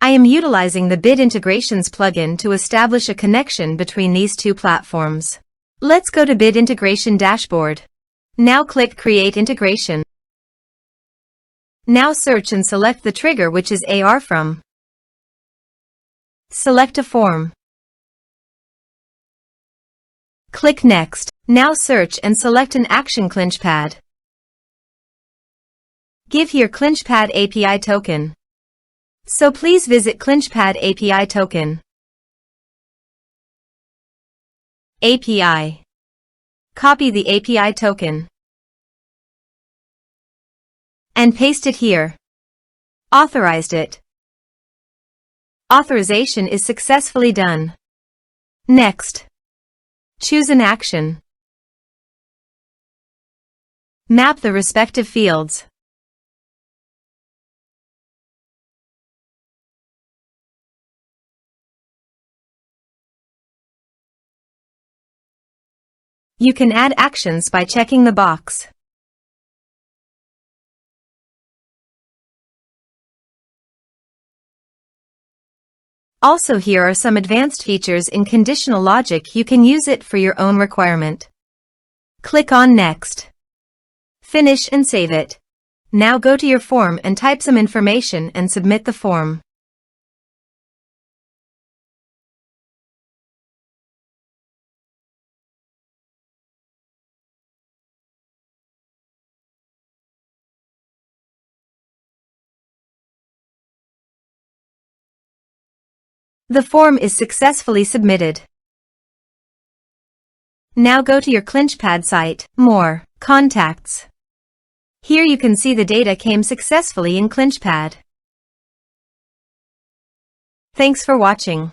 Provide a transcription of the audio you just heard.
I am utilizing the Bit Integrations plugin to establish a connection between these two platforms. Let's go to Bit Integration Dashboard. Now click Create Integration. Now search and select the trigger, which is ARForms. Select a form. Click Next. Now search and select an action ClinchPad. Give here ClinchPad API token. So please visit ClinchPad API token. API. Copy the API token and paste it here. Authorized it. Authorization is successfully done. Next. Choose an action. Map the respective fields. You can add actions by checking the box. Also, here are some advanced features in conditional logic. You can use it for your own requirement. Click on Next. Finish and save it. Now go to your form and type some information and submit the form. The form is successfully submitted. Now go to your ClinchPad site, More, Contacts. Here you can see the data came successfully in ClinchPad. Thanks for watching.